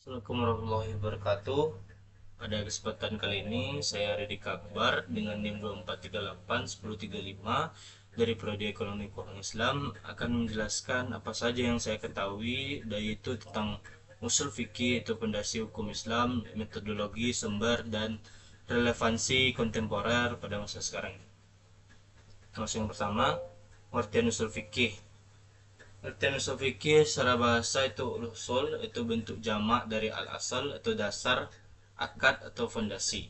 Assalamualaikum warahmatullahi wabarakatuh. Pada kesempatan kali ini saya Redi Akbar dengan NIM 24381035 dari Prodi Ekonomi Keuangan Islam akan menjelaskan apa saja yang saya ketahui, yaitu tentang usul fikih atau fondasi hukum Islam, metodologi, sumber, dan relevansi kontemporer pada masa sekarang. Yang pertama, pengertian usul fikih. Pengertian usul fikih secara bahasa itu usul itu bentuk jamak dari al-asal atau dasar, akad atau fondasi.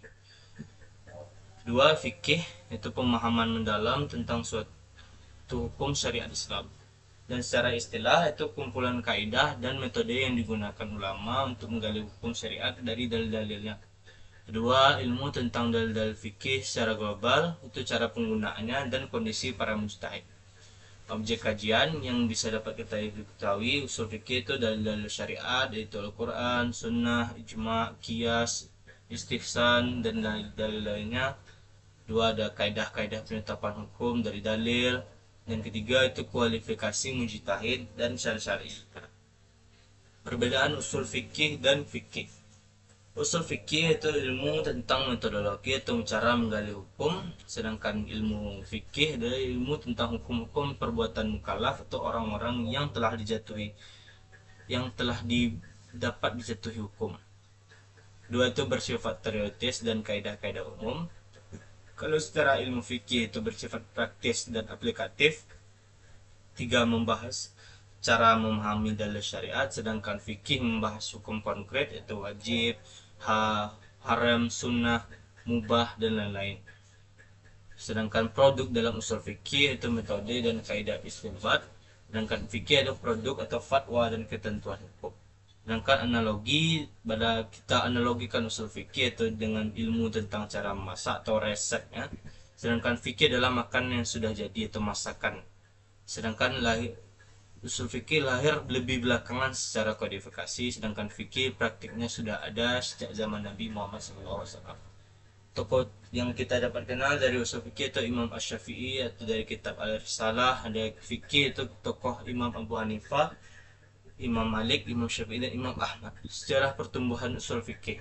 Dua, fikih itu pemahaman mendalam tentang suatu hukum syariat Islam. Dan secara istilah itu kumpulan kaidah dan metode yang digunakan ulama untuk menggali hukum syariat dari dalil-dalilnya. Kedua, ilmu tentang dalil-dalil fikih secara global itu cara penggunaannya dan kondisi para mujtahid. Objek kajian yang bisa dapat kita ketahui usul fikih itu dalil-dalil syariat yaitu Al-Quran, Sunnah, Ijma, Qiyas, Istihsan, dan dalil-dalil lainnya. Dua, ada kaidah-kaidah penetapan hukum dari dalil. Dan ketiga itu kualifikasi mujtahid dan syari'. Perbedaan usul fikih dan fikih. Usul fikih itu ilmu tentang metodologi atau cara menggali hukum, sedangkan ilmu fikih adalah ilmu tentang hukum-hukum perbuatan mukallaf atau orang-orang yang telah didapat dijatuhi hukum. Dua itu bersifat teoritis dan kaidah-kaidah umum. Kalau secara ilmu fikih itu bersifat praktis dan aplikatif. Tiga, membahas cara memahami dalil syariat, sedangkan fikih membahas hukum konkret yaitu wajib, haram, sunnah, mubah, dan lain-lain. Sedangkan produk dalam usul fikih itu metode dan kaidah istinbat, sedangkan fikih ada produk atau fatwa dan ketentuan hukum. Sedangkan analogi, pada kita analogikan usul fikih itu dengan ilmu tentang cara memasak atau resepnya, sedangkan fikih adalah makanan yang sudah jadi atau masakan. Sedangkan usul fikih lahir lebih belakangan secara kodifikasi, sedangkan fikih praktiknya sudah ada sejak zaman Nabi Muhammad SAW. Tokoh yang kita dapat kenal dari usul fikih itu Imam Asy-Syafi'i atau dari kitab Al-Risalah. Ada fikih itu tokoh Imam Abu Hanifah, Imam Malik, Imam Syafi'i, dan Imam Ahmad. Sejarah pertumbuhan usul fikih.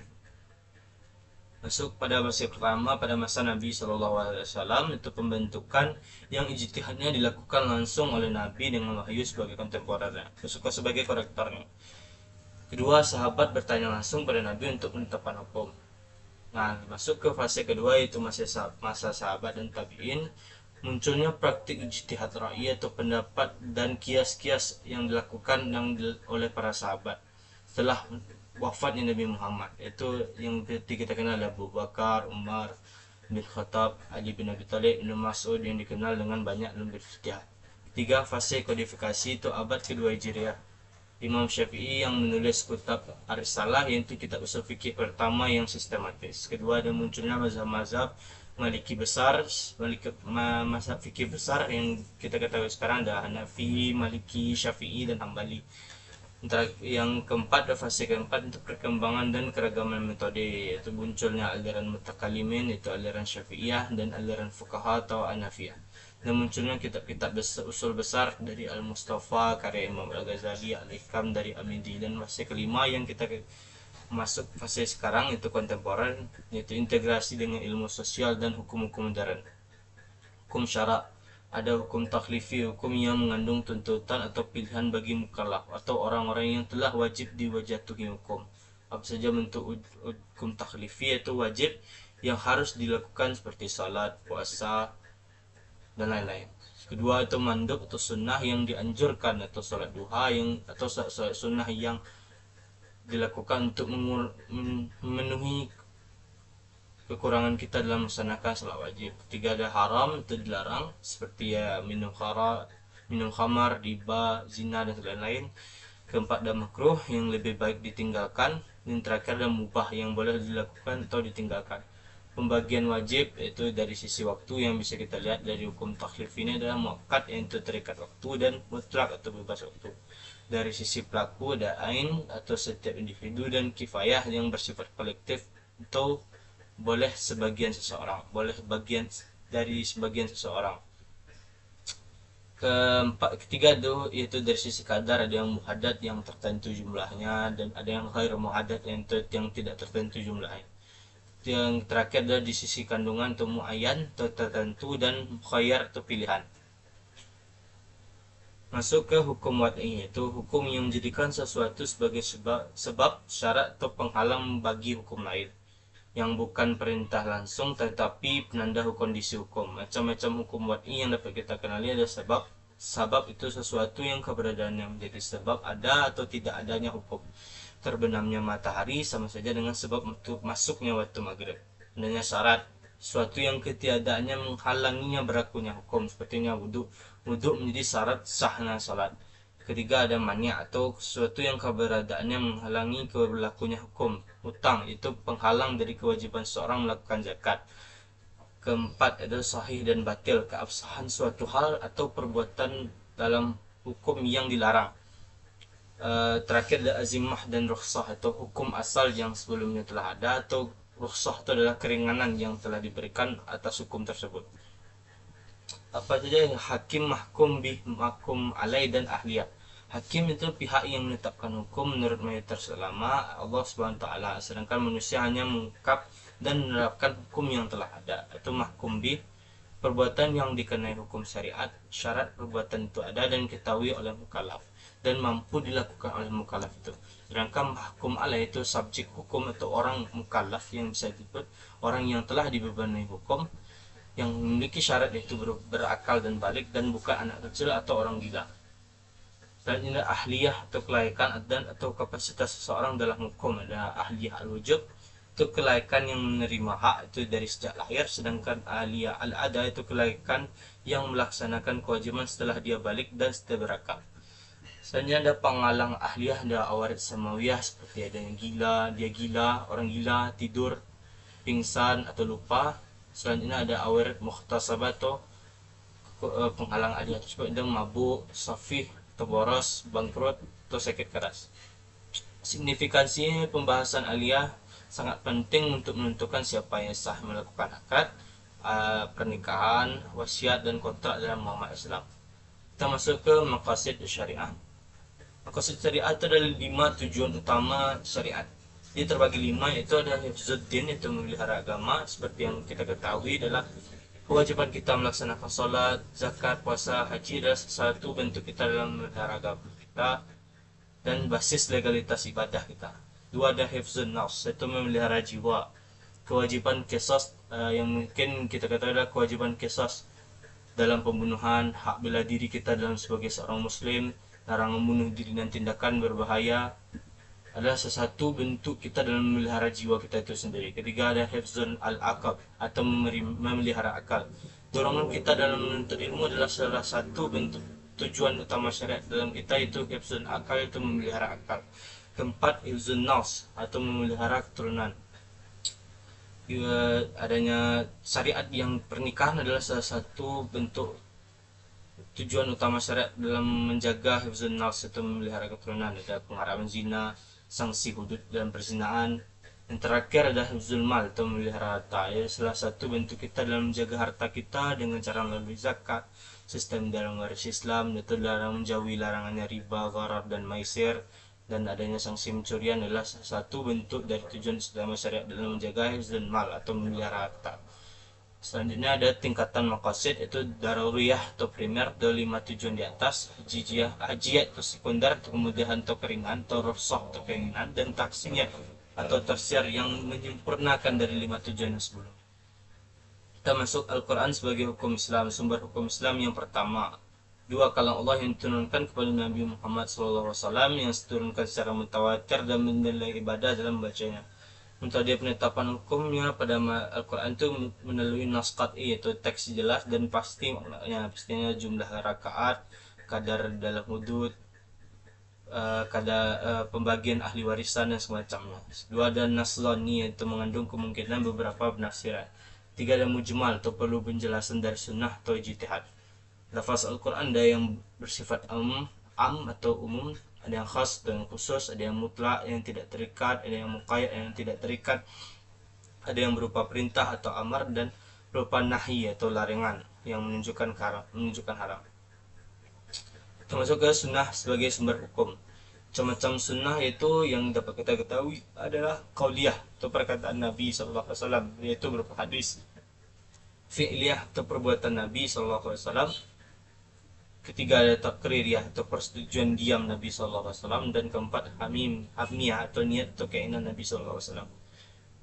Masuk pada masa pertama pada masa Nabi SAW itu pembentukan yang ijtihadnya dilakukan langsung oleh Nabi dengan wahyu sebagai kontemporernya, sebagai korektornya. Kedua, sahabat bertanya langsung pada Nabi untuk penetapan hukum. Nah, masuk ke fase kedua yaitu masa sahabat dan tabi'in, munculnya praktik ijtihad ra'i atau pendapat dan kias-kias yang dilakukan oleh para sahabat setelah wafatnya Nabi Muhammad, yaitu yang kita kenal Abu Bakar, Umar bin Khattab, Ali bin Abi Thalib, Ibnu Mas'ud yang dikenal dengan banyak lembar ijtihad. Tiga, fase kodifikasi itu abad kedua Hijriah. Imam Syafi'i yang menulis kitab Ar-Risalah, yaitu kitab usul fikih pertama yang sistematis. Kedua, ada munculnya mazhab-mazhab Maliki besar, mazhab fikih besar yang kita ketahui sekarang ada Hanafi, Maliki, Syafi'i, dan Hambali. Yang keempat, fase keempat untuk perkembangan dan keragaman metode, yaitu munculnya aliran mutakalimin, yaitu aliran Syafi'iyah, dan aliran fuqaha atau Hanafiyah. Dan munculnya kitab-kitab usul besar dari Al-Mustafa karya Imam Al-Ghazali, Al-Hikam dari Amidi. Dan fase kelima yang kita masuk fase sekarang itu kontemporer, yaitu integrasi dengan ilmu sosial dan hukum-hukum modern. Hukum syarak, ada hukum taklifi, hukum yang mengandung tuntutan atau pilihan bagi mukallaf atau orang-orang yang telah wajib dijatuhi hukum. Apa saja bentuk hukum taklifi, yaitu wajib yang harus dilakukan seperti salat, puasa, dan lain-lain. Kedua itu mandub atau sunnah yang dianjurkan, atau salat duha atau salat sunnah yang dilakukan untuk memenuhi kekurangan kita dalam melaksanakan salat wajib. Ketiga, ada haram, itu dilarang, seperti minum khamar, riba, zina, dan lain-lain. Keempat, ada makruh yang lebih baik ditinggalkan. Dan terakhir, ada mubah yang boleh dilakukan atau ditinggalkan. Pembagian wajib itu dari sisi waktu yang bisa kita lihat dari hukum taklif ini adalah muakkad, yaitu terikat waktu, dan mutlak atau bebas waktu. Dari sisi pelaku ada ain atau setiap individu, dan kifayah yang bersifat kolektif atau boleh sebagian seseorang, boleh bagian dari sebagian seseorang. Ketiga itu yaitu dari sisi kadar, ada yang muhaddad yang tertentu jumlahnya dan ada yang ghair muhaddad yang tidak tertentu jumlahnya. Yang terakhir adalah di sisi kandungan atau muayyan atau tertentu dan mukhayyar atau pilihan. Masuk ke hukum wad'i, yaitu hukum yang menjadikan sesuatu sebagai sebab syarat atau penghalang bagi hukum lain yang bukan perintah langsung tetapi penanda kondisi hukum. Macam-macam hukum wad'i yang dapat kita kenali ada sebab. Sebab itu sesuatu yang keberadaannya menjadi sebab ada atau tidak adanya hukum. Terbenamnya matahari sama saja dengan sebab untuk masuknya waktu maghrib. Adanya syarat, sesuatu yang ketiadaannya menghalanginya berlakunya hukum, sepertinya wudhu. Wudhu menjadi syarat sahnya salat. Ketiga ada mani atau sesuatu yang keberadaannya menghalangi berlakunya hukum. Hutang itu penghalang dari kewajiban seorang melakukan zakat. Keempat adalah sahih dan batil, keabsahan suatu hal atau perbuatan dalam hukum yang dilarang. Terakhir ada azimah dan rukhsah atau hukum asal yang sebelumnya telah ada, atau rukhsah itu adalah keringanan yang telah diberikan atas hukum tersebut. Apa saja hakim, mahkum bih, mahkum alai dan ahliyah. Hakim itu pihak yang menetapkan hukum menurut mayoritas ulama Allah Subhanahu wa taala, sedangkan manusia hanya mengungkap dan menerapkan hukum yang telah ada. Itu mahkum bih, perbuatan yang dikenai hukum syariat, syarat perbuatan itu ada dan diketahui oleh mukallaf dan mampu dilakukan oleh mukallaf itu. Sedangkan mahkum alaih itu subjek hukum atau orang mukallaf yang bisa disebut orang yang telah dibebani hukum, yang memiliki syarat yaitu berakal dan balik dan bukan anak kecil atau orang gila. Dan ini ahliyah atau kelaikan dan atau kapasitas seseorang dalam hukum. Ada ahliyah al-wujub itu kelaikan yang menerima hak itu dari sejak lahir, sedangkan ahliyah al-ada itu kelaikan yang melaksanakan kewajiban setelah dia balik dan setelah berakal. Selanjutnya ada penghalang ahliyah, ada awarid samawiyah seperti ada yang gila, dia gila, orang gila, tidur, pingsan atau lupa. Selanjutnya ada awarid mukhtasabah atau penghalang ahliyah tersebut, ada mabuk, safih atau boros, bangkrut atau sakit keras. Signifikansi pembahasan ahliyah sangat penting untuk menentukan siapa yang sah melakukan akad, pernikahan, wasiat dan kontrak dalam muamalah Islam. Kita masuk ke maqasid syariah. Maqasid syariah itu ada 5 tujuan utama syariat. Dia terbagi 5, yaitu ada hifzuddin, itu memelihara agama. Seperti yang kita ketahui adalah kewajiban kita melaksanakan salat, zakat, puasa, haji adalah satu bentuk kita dalam memelihara agama kita dan basis legalitas ibadah kita. 2 ada hifzun nafs, itu memelihara jiwa. Kewajiban qisas, yang mungkin kita katakan adalah kewajiban qisas dalam pembunuhan, hak bela diri kita dalam sebagai seorang muslim, larangan membunuh diri dan tindakan berbahaya adalah sesuatu bentuk kita dalam memelihara jiwa kita itu sendiri. Ketiga ada hifzun al-aqab atau memelihara akal. Dorongan kita dalam menuntut ilmu adalah salah satu bentuk tujuan utama syariat dalam kita, itu hifzun akal, itu memelihara akal. Keempat hifzun nafs atau memelihara keturunan. Adanya syariat yang pernikahan adalah salah satu bentuk tujuan utama syariat dalam menjaga hifzun nafs atau memelihara keturunan. Ada pengharaman zina, sanksi hudud dalam perzinaan. Yang terakhir ada hifzul mal atau memelihara harta. Ya, salah satu bentuk kita dalam menjaga harta kita dengan cara melalui zakat, sistem dalam waris Islam, yaitu dalam menjauhi larangannya riba, gharar dan maisir, dan adanya sanksi pencurian adalah salah satu bentuk dari tujuan utama syariat dalam menjaga hifzul mal atau memelihara harta. Selanjutnya ada tingkatan maqasid, itu daruriyah atau primer, ada 5 tujuan di atas, hajiyah atau sekunder, atau kemudahan atau keringan, atau rukhsah atau keinginan, dan taksinya atau tersier yang menyempurnakan dari 5 tujuan yang sebelum. Kita masuk Al-Quran sebagai hukum Islam. Sumber hukum Islam yang pertama, 2 kalam Allah yang diturunkan kepada Nabi Muhammad SAW, yang diturunkan secara mutawatir dan menilai ibadah dalam bacanya. Untuk dia penetapan hukumnya pada Al-Quran itu melalui nas qat'i, yaitu teks jelas dan pasti maknanya, pastinya jumlah rakaat, kadar dalam hudud, kadar pembagian ahli warisan dan semacamnya. 2 ada nas zonni, yaitu mengandung kemungkinan beberapa penafsiran. 3 ada mujmal atau perlu penjelasan dari sunnah atau ijtihad. Lafaz Al-Quran ada yang bersifat am atau umum, ada yang khas dan khusus, ada yang mutlak yang tidak terikat, ada yang muqayyad yang tidak terikat, ada yang berupa perintah atau amar, dan berupa nahi atau larangan yang menunjukkan haram. termasuk ke sunnah sebagai sumber hukum. Macam-macam sunnah itu yang dapat kita ketahui adalah qauliyah atau perkataan Nabi SAW, yaitu berupa hadis. Fi'liyah atau perbuatan Nabi SAW. Ketiga ada takririyah atau persetujuan diam Nabi SAW. Dan keempat hamiyah atau niat atau keinginan Nabi SAW.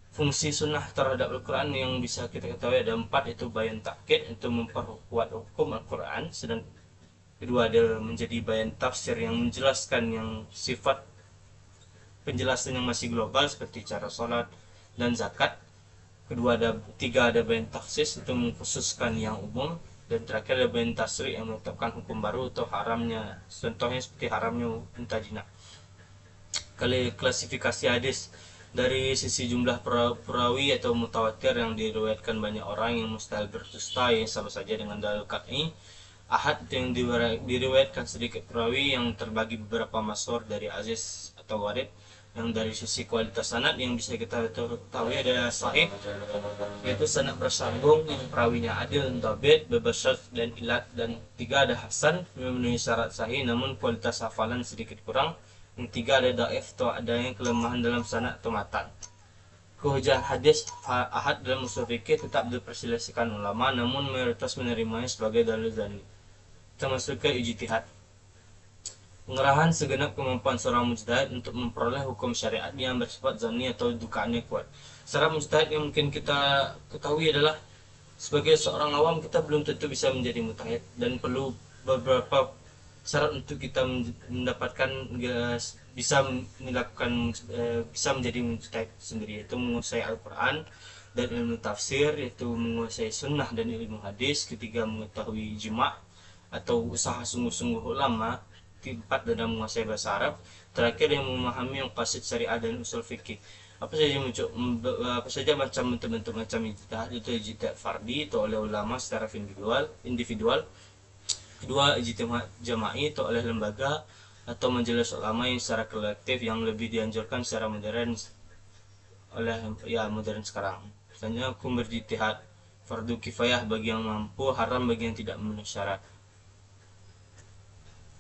Fungsi sunnah terhadap Al-Quran yang bisa kita ketahui ada 4, yaitu bayan takkid, itu memperkuat hukum Al-Quran. Sedang kedua adalah menjadi bayan tafsir yang menjelaskan yang sifat penjelasan yang masih global seperti cara sholat dan zakat. Tiga ada bayan taksis, itu mengkhususkan yang umum. Dan terakhir ada bayan tasri yang menetapkan hukum baru atau haramnya, contohnya seperti haramnya unta jinak. Klasifikasi hadis dari sisi jumlah perawi atau mutawatir yang diriwayatkan banyak orang yang mustahil berdusta, yang sama saja dengan dalil qat'i. Ahad yang diriwayatkan sedikit perawi yang terbagi beberapa masyhur dari aziz atau warid. Yang dari sisi kualitas sanad yang bisa kita ketahui ada sahih, yaitu sanad bersambung yang perawinya adil, dhabit, bebas syadz dan ilat. Dan tiga ada hasan, memenuhi syarat sahih namun kualitas hafalan sedikit kurang. Yang tiga ada dhaif atau adanya kelemahan dalam sanad atau matan. Kehujah hadis ahad dalam usul fikih tetap diperselisihkan ulama, namun mayoritas menerimanya sebagai dalil zanni. Termasuk ke ijtihad, pengerahan segenap kemampuan seorang mujtahid untuk memperoleh hukum syariat yang bersifat zanni atau dugaannya kuat. Secara mujtahid yang mungkin kita ketahui adalah sebagai seorang awam kita belum tentu bisa menjadi mujtahid, dan perlu beberapa syarat untuk kita mendapatkan bisa menjadi mujtahid sendiri, yaitu menguasai Al-Quran dan ilmu tafsir, yaitu menguasai sunnah dan ilmu hadis. Ketiga, mengetahui ijma' atau usaha sungguh-sungguh ulama. Keempat, dalam menguasai bahasa Arab. Terakhir, yang memahami maqasid syariah dan usul fikih. Apa saja macam bentuk-bentuk macam ijtihad, itu ijtihad fardhi atau oleh ulama secara individual. Kedua, ijtihad jama'i atau oleh lembaga atau majelis ulama yang secara kolektif, yang lebih dianjurkan secara modern sekarang. Misalnya hukum berijtihad, fardu kifayah bagi yang mampu, haram bagi yang tidak memenuhi syarat.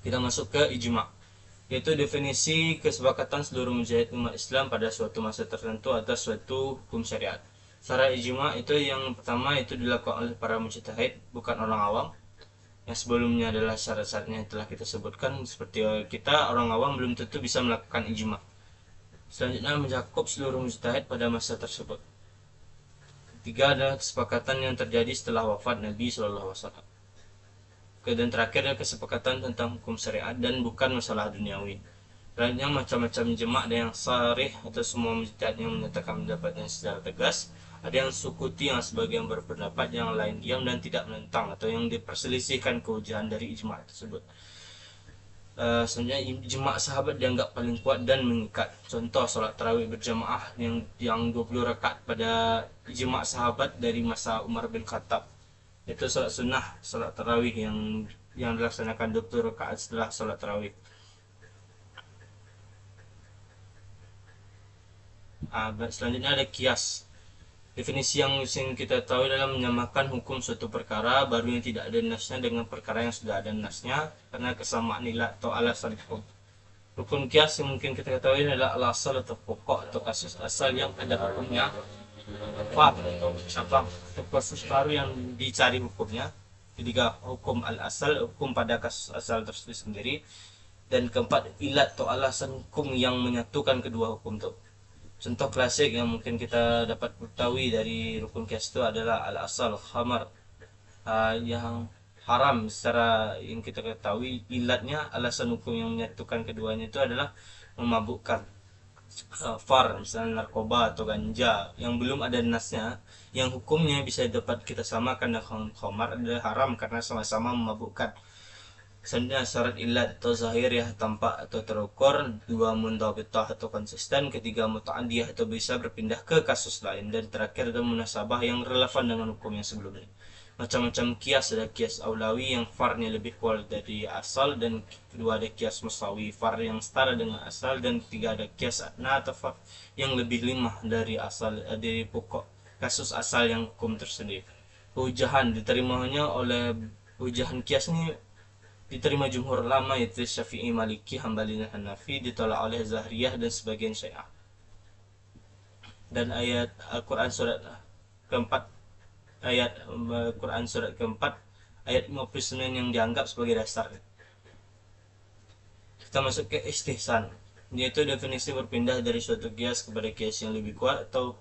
Kita masuk ke ijma', yaitu definisi kesepakatan seluruh mujtahid umat Islam pada suatu masa tertentu atas suatu hukum syariat. Secara ijma' itu yang pertama itu dilakukan oleh para mujtahid, bukan orang awam. Yang sebelumnya adalah syarat-syaratnya yang telah kita sebutkan, seperti kita orang awam belum tentu bisa melakukan ijma'. Selanjutnya mencakup seluruh mujtahid pada masa tersebut. Ketiga adalah kesepakatan yang terjadi setelah wafat Nabi SAW. Dan terakhir adalah kesepakatan tentang hukum syariat dan bukan masalah duniawi. Lainnya macam-macam ijma', ada yang sarih atau semua mujtahid yang menyatakan pendapatnya secara tegas. Ada yang sukuti, yang sebagian berpendapat, yang lain diam dan tidak menentang atau yang diperselisihkan kehujahan dari ijma' tersebut. Sebenarnya ijma' sahabat dianggap paling kuat dan mengikat. Contoh salat tarawih berjamaah yang 20 rakaat pada ijma' sahabat dari masa Umar bin Khattab. Itu salat sunnah, salat tarawih yang dilaksanakan 20 rakaat setelah salat tarawih. Selanjutnya ada kias. Definisi yang sering kita tahu adalah menyamakan hukum suatu perkara baru yang tidak ada nasnya dengan perkara yang sudah ada nasnya karena kesamaan nilai atau alasan hukum. Rukun kias yang mungkin kita ketahui adalah al-asal atau pokok atau kasus asal yang ada hukumnya, atau cabang atau kasus baru yang dicari hukumnya. Ketiga, hukum al-asal, hukum pada kasus asal tersebut sendiri. Dan keempat, ilat atau alasan hukum yang menyatukan kedua hukum itu. Contoh klasik yang mungkin kita dapat ketahui dari rukun qiyas itu adalah al-asal khamar, yang haram secara yang kita ketahui. Ilatnya, alasan hukum yang menyatukan keduanya itu adalah memabukkan. Far, misalnya narkoba atau ganja yang belum ada nasnya, yang hukumnya bisa dapat kita samakan dengan khamar, adalah haram karena sama-sama memabukkan. Selanjutnya syarat ilat atau zahiriyah, tampak atau terukur. Dua, mundhabitah atau konsisten. Ketiga, muta'adiyah atau bisa berpindah ke kasus lain. Dan terakhir ada munasabah yang relevan dengan hukum yang sebelumnya. Macam-macam kias, ada kias aulawi yang farnya lebih kuat dari asal, dan kedua ada kias musawi, far yang setara dengan asal, dan ketiga ada kias adna atau far yang lebih lemah dari asal, dari pokok kasus asal yang hukum tersendiri. Hujahan diterimanya oleh hujahan kias ini diterima jumhur ulama yaitu Syafi'i, Maliki, Hambali, dan Hanafi, ditolak oleh Zahriyah dan sebagian Syiah. Dan ayat Al-Quran surat keempat ayat Quran surat keempat ayat 59 yang dianggap sebagai dasar. Kita masuk ke istihsan, yaitu definisi berpindah dari suatu kias kepada kias yang lebih kuat atau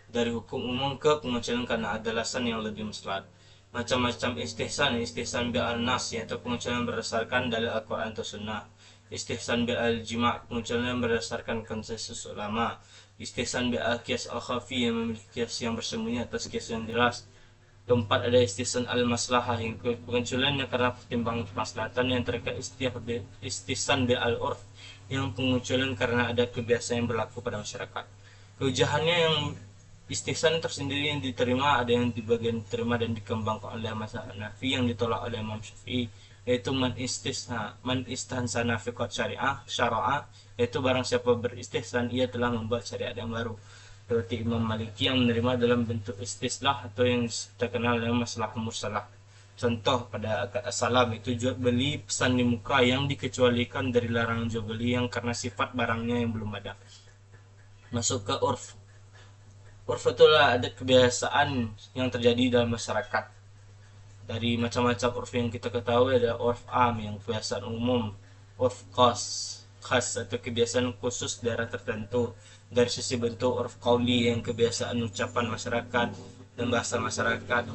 dari hukum umum ke pengecualian karena ada alasan yang lebih maslahat. Macam-macam istihsan bil-nas yaitu pengecualian berdasarkan dalil Al-Quran atau Sunnah. Istihsan bil-jima' pengecualian berdasarkan konsensus ulama. Istihsan bil-qiyas al-khafi yang memiliki kias yang bersembunyi atas kias yang jelas. Keempat, ada istihsan al-maslahah yang pengecualiannya karena pertimbangan kemaslahatan. Yang terakhir istihsan bil-urf yang pengecualian karena ada kebiasaan yang berlaku pada masyarakat. Keujahannya yang istihsan tersendiri yang diterima ada yang di bagian diterima dan dikembangkan oleh mazhab Hanafi yang ditolak oleh Imam Syafi'i, yaitu man istihsana fi syari'ah, yaitu barang siapa beristihsan ia telah membuat syariat yang baru. Seperti Imam Maliki yang menerima dalam bentuk istislah atau yang terkenal dengan masalah mursalah. Contoh pada akad as-salam itu jual beli pesan di muka yang dikecualikan dari larangan jual beli yang karena sifat barangnya yang belum ada. Masuk ke urf. Urf itulah adat kebiasaan yang terjadi dalam masyarakat. Dari macam-macam urf yang kita ketahui ada urf am yang kebiasaan umum, urf khas atau kebiasaan khusus daerah tertentu. Dari sisi bentuk urf qauli yang kebiasaan ucapan masyarakat dan bahasa masyarakat,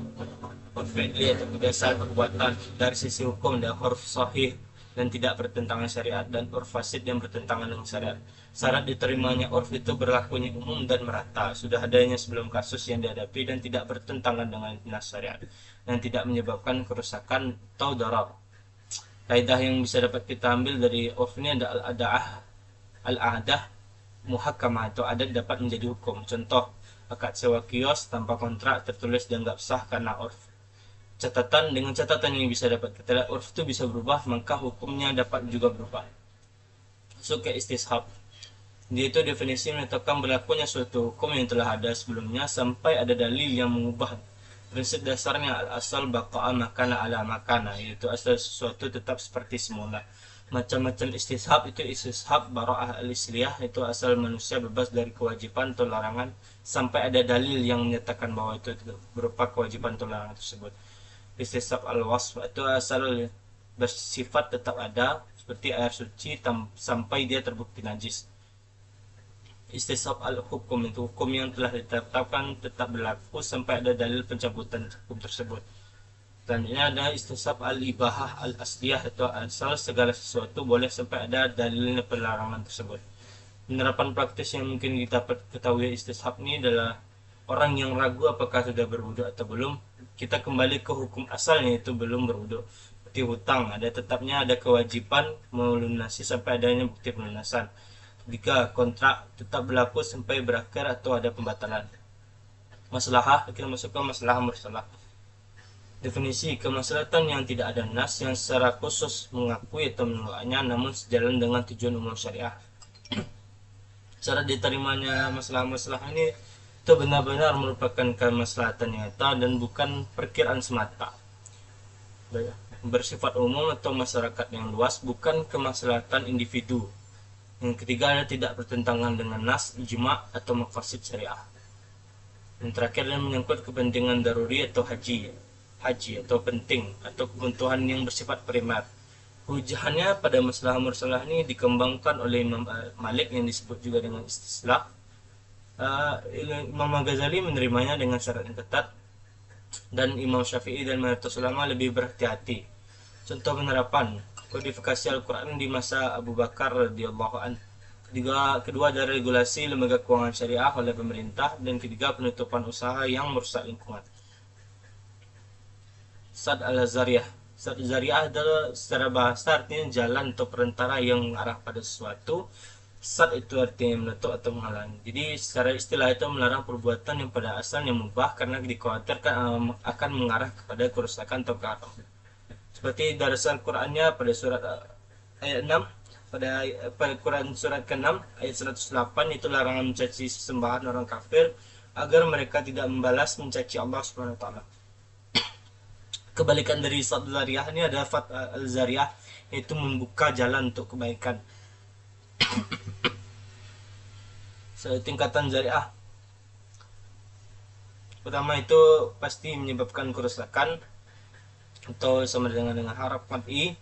urf fi'li atau kebiasaan perbuatan. Dari sisi hukum ada urf sahih dan tidak bertentangan syariat dan urf fasid yang bertentangan dengan syariat. Syarat diterimanya urf itu berlakunya umum dan merata, sudah adanya sebelum kasus yang dihadapi dan tidak bertentangan dengan nas syariat dan tidak menyebabkan kerusakan atau darar. Kaidah yang bisa dapat kita ambil dari urf ini ada al-adah muhakkamah atau adat dapat menjadi hukum. Contoh, akad sewa kios tanpa kontrak tertulis dianggap sah karena urf. Dengan catatan yang bisa dapat kita lihat urf itu bisa berubah, maka hukumnya dapat juga berubah. Masuk ke istishab. Dia itu definisi menetapkan berlakunya suatu hukum yang telah ada sebelumnya sampai ada dalil yang mengubah. Prinsip dasarnya al-asal baqa'a makana ala makana, yaitu asal sesuatu tetap seperti semula. Macam-macam istishab itu istishab bara'ah al-isliyah, itu asal manusia bebas dari kewajiban atau larangan sampai ada dalil yang menyatakan bahwa itu berupa kewajiban atau larangan tersebut. Istishab al-wasf itu asal bersifat tetap ada seperti air suci sampai dia terbukti najis. Istishab al-hukum itu hukum yang telah ditetapkan tetap berlaku sampai ada dalil pencabutan hukum tersebut. Selanjutnya ada istishab al-ibahah al-asliyah atau asal segala sesuatu boleh sampai ada dalilnya pelarangan tersebut. Penerapan praktis yang mungkin kita ketahui istishab ini adalah orang yang ragu apakah sudah berwudu atau belum, kita kembali ke hukum asalnya itu belum berwudu. Seperti hutang, ada tetapnya ada kewajiban melunasi sampai adanya bukti pelunasan. Jika kontrak tetap berlaku sampai berakhir atau ada pembatalan. Maslahah, kita masuk ke masalah mursalah. Definisi kemaslahatan yang tidak ada nas yang secara khusus mengakui atau menolaknya namun sejalan dengan tujuan umum syariah. Cara diterimanya masalah-masalah ini itu benar-benar merupakan kemaslahatan nyata dan bukan perkiraan semata. Bersifat umum atau masyarakat yang luas, bukan kemaslahatan individu. Yang ketiga adalah tidak bertentangan dengan nas, ijma' atau maqasid syariah. Yang terakhir adalah menyangkut kepentingan daruri atau haji atau penting atau kebutuhan yang bersifat primer. Hujahannya pada masalah mursalah ini dikembangkan oleh Imam Malik yang disebut juga dengan istislah. Imam Ghazali menerimanya dengan syarat yang ketat dan Imam Syafi'i dan mayoritas ulama lebih berhati-hati. Contoh penerapan kodifikasi Al-Quran di masa Abu Bakar radhiyallahu anhu. Kedua ada regulasi lembaga keuangan syariah oleh pemerintah, dan ketiga penutupan usaha yang merusak lingkungan. Sad al-Zariyah. Sad al-Zariyah adalah secara bahasa artinya jalan atau perantara yang mengarah pada sesuatu. Sad itu artinya menutup atau menghalangi. Jadi secara istilah itu melarang perbuatan yang pada asalnya mubah karena dikhawatirkan akan mengarah kepada kerusakan atau keharaman. Seperti darasal Al-Qur'annya pada surat ayat 6, pada Quran surat ke-6 ayat 108 itu larangan mencaci sesembahan orang kafir agar mereka tidak membalas mencaci Allah Subhanahu wa taala. Kebalikan dari Sad al-Zariyah ini ada Fat al-Zariyah yaitu membuka jalan untuk kebaikan. Tingkatan syariah pertama itu pasti menyebabkan kerusakan atau sama dengan harap qat'i,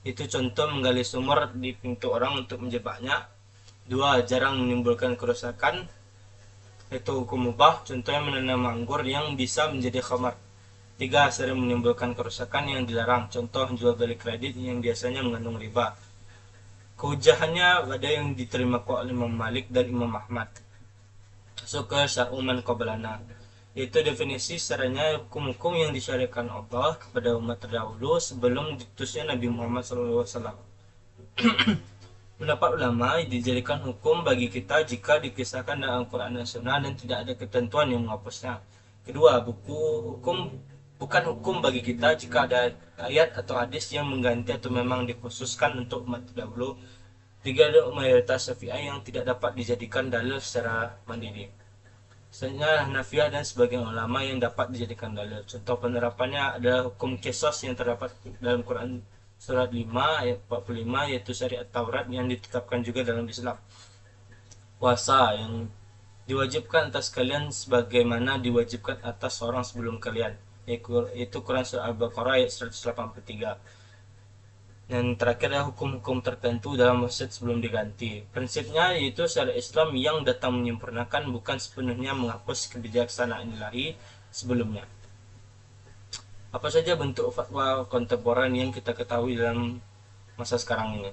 itu contoh menggali sumur di pintu orang untuk menjebaknya. Dua, jarang menimbulkan kerusakan, itu hukum mubah, contohnya menanam anggur yang bisa menjadi khamar. Tiga, sering menimbulkan kerusakan yang dilarang, contoh jual beli kredit yang biasanya mengandung riba. Kehujahannya ada yang diterima oleh Imam Malik dan Imam Ahmad. Masuk ke syar'uman qablana, yaitu definisi caranya hukum-hukum yang disyariatkan Allah kepada umat terdahulu sebelum diutusnya Nabi Muhammad SAW. Pendapat ulama dijadikan hukum bagi kita jika dikisahkan dalam Al-Quran dan Sunnah dan tidak ada ketentuan yang menghapusnya. Kedua, hukum bukan hukum bagi kita jika ada ayat atau hadis yang mengganti atau memang dikhususkan untuk umat terdahulu. Tiga, ada mayoritas Syafi'iyah yang tidak dapat dijadikan dalil secara mandiri. Selanjutnya Hanafiyah dan sebagian ulama yang dapat dijadikan dalil. Contoh penerapannya adalah hukum qisas yang terdapat dalam Quran surat 5 ayat 45, yaitu syariat Taurat yang ditetapkan juga dalam Islam. Puasa yang diwajibkan atas kalian sebagaimana diwajibkan atas orang sebelum kalian, yaitu Quran surat Al-Baqarah ayat 183. Dan terakhir adalah hukum-hukum tertentu dalam masjid sebelum diganti. Prinsipnya yaitu syariat Islam yang datang menyempurnakan, bukan sepenuhnya menghapus kebijaksanaan ilahi sebelumnya. Apa saja bentuk fatwa kontemporer yang kita ketahui dalam masa sekarang ini?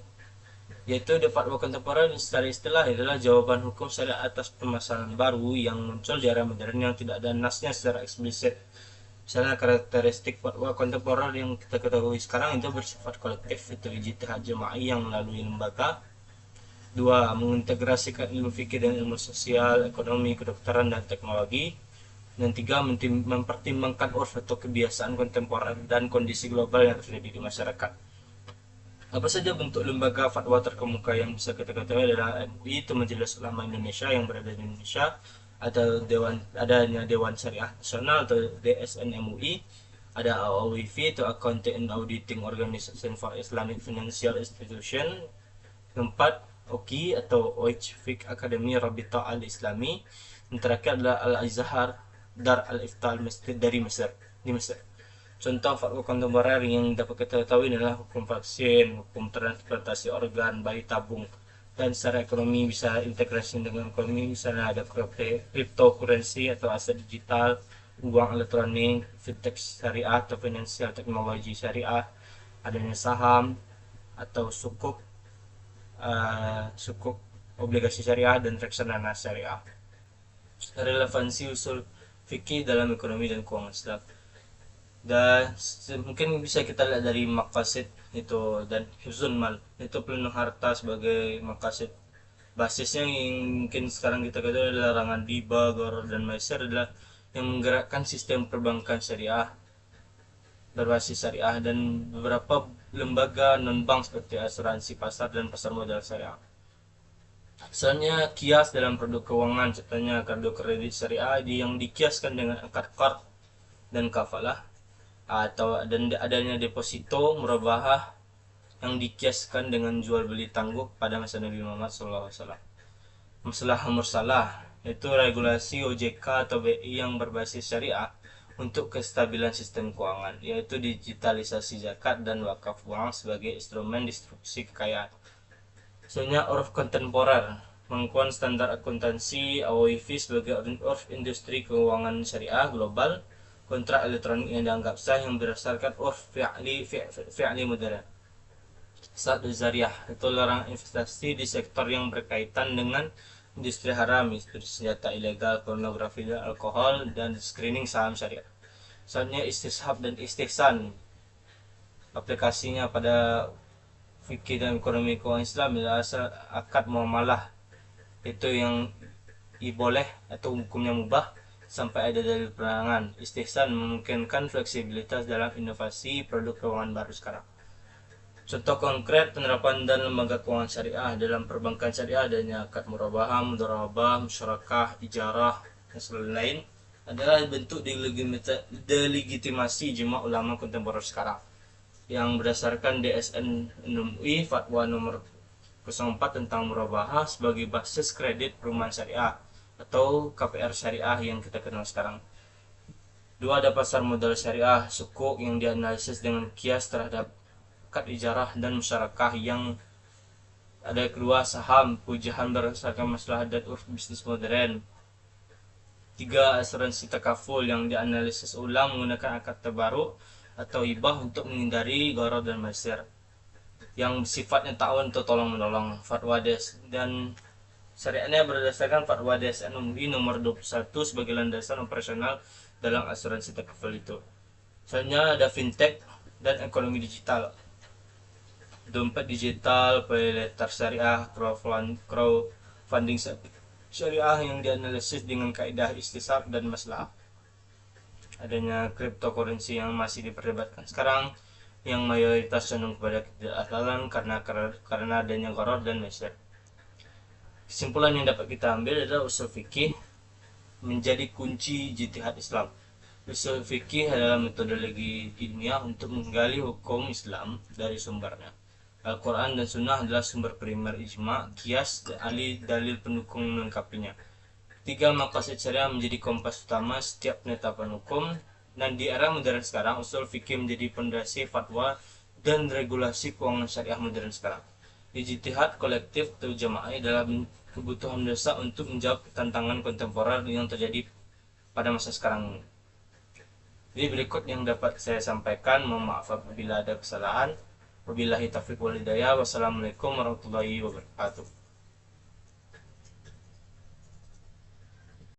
Yaitu fatwa kontemporer secara istilah adalah jawaban hukum syariat atas permasalahan baru yang muncul di era modern yang tidak ada nasnya secara eksplisit. Misalnya karakteristik fatwa kontemporer yang kita ketahui sekarang itu bersifat kolektif, itu ijtihad jama'i yang melalui lembaga. Dua, mengintegrasikan ilmu fikih dan ilmu sosial, ekonomi, kedokteran, dan teknologi. Dan tiga, mempertimbangkan urf atau kebiasaan kontemporer dan kondisi global yang terjadi di masyarakat. Apa saja bentuk lembaga fatwa terkemuka yang bisa kita ketahui adalah MUI, itu Majelis Ulama Indonesia yang berada di Indonesia, atau adanya Dewan Syariah Nasional atau DSN MUI, ada AOIFI itu Accounting and Auditing Organization for Islamic Financial Institution. Keempat, OKI atau Fiqh Academy Rabita Al-Islami. Yang terakhir adalah Al-Azhar Dar Al-Iftal dari Mesir, di Mesir. Contoh fatwa kontemporer yang dapat kita ketahui adalah hukum vaksin, hukum transplantasi organ, bayi tabung, dan secara ekonomi bisa integrasi dengan ekonomi, misalnya ada cryptocurrency atau aset digital, uang elektronik, fintech syariah atau financial teknologi syariah, adanya saham atau sukuk obligasi syariah, dan reksadana syariah. Relevansi usul fikih dalam ekonomi dan keuangan Islam. Dan mungkin bisa kita lihat dari maqasid itu dan hifzun mal, itu pelindung harta sebagai maqasid. Basisnya yang mungkin sekarang kita ketahui adalah larangan riba, gharar, dan maisir adalah yang menggerakkan sistem perbankan syariah berbasis syariah dan beberapa lembaga non-bank seperti asuransi pasar dan pasar modal syariah. Misalnya kias dalam produk keuangan, contohnya kartu kredit syariah yang dikiaskan dengan akad qard dan kafalah, atau adanya deposito murabahah yang dikiaskan dengan jual beli tangguh pada masa Nabi Muhammad SAW. Masalah mursalah, yaitu regulasi OJK atau BI yang berbasis syariah untuk kestabilan sistem keuangan, yaitu digitalisasi zakat dan wakaf uang sebagai instrumen distribusi kekayaan. Selanjutnya urf kontemporer, pengakuan standar akuntansi AOIFI sebagai urf industri keuangan syariah global, kontrak elektronik yang dianggap sah yang berdasarkan urf fi'li modern. Satu Zariah, itu larang investasi di sektor yang berkaitan dengan industri haram, seperti senjata ilegal, pornografi, dan alkohol, dan screening saham syariah. Selanjutnya istishab dan istihsan, aplikasinya pada fikih dan ekonomi keuangan Islam adalah akad muamalah, itu yang boleh atau hukumnya mubah sampai ada dalil penerangan. Istihsan memungkinkan fleksibilitas dalam inovasi produk keuangan baru sekarang. Contoh konkret penerapan dan lembaga keuangan syariah dalam perbankan syariah adanya akad murabahah, mudharabah, musyarakah, ijarah, dan lain-lain adalah bentuk delegitimasi ijma' ulama kontemporer sekarang. yang berdasarkan DSN MUI Fatwa nomor 04 tentang murabahah sebagai basis kredit perumahan syariah atau KPR syariah yang kita kenal sekarang. Dua, ada pasar modal syariah sukuk yang dianalisis dengan kias terhadap akad ijarah dan musyarakah yang ada. Kedua, saham pujahan berdasarkan maslahat dan urf bisnis modern. Tiga, asuransi takaful yang dianalisis ulang menggunakan akad terbaru atau hibah untuk menghindari gharar dan maisir yang sifatnya ta'awun atau tolong menolong. Fatwa DES dan syariahnya berdasarkan Fatwa DSN MUI nomor 21 sebagai landasan operasional dalam asuransi takaful itu. Selanjutnya ada fintech dan ekonomi digital. Dompet digital, paylater syariah, crowdfunding syariah yang dianalisis dengan kaidah istisab dan maslahah. Adanya cryptocurrency yang masih diperdebatkan sekarang, yang mayoritas cenderung kepada ketidakhalalan karena adanya gharar dan maisir. Kesimpulan yang dapat kita ambil adalah usul fikih menjadi kunci ijtihad Islam. Usul fikih adalah metodologi ilmiah untuk menggali hukum Islam dari sumbernya. Al-Quran dan Sunnah adalah sumber primer ijma, kias, dan dalil pendukung melengkapinya. Tiga, maqasid syariah menjadi kompas utama setiap penetapan hukum. Dan di era modern sekarang, usul fikih menjadi pondasi fatwa dan regulasi keuangan syariah modern sekarang. Ijtihad kolektif atau jamaah adalah kebutuhan mendesak untuk menjawab tantangan kontemporer yang terjadi pada masa sekarang. Jadi berikut yang dapat saya sampaikan. Mohon maaf apabila ada kesalahan. Wabillahi taufiq wal hidayah. Wassalamualaikum warahmatullahi wabarakatuh.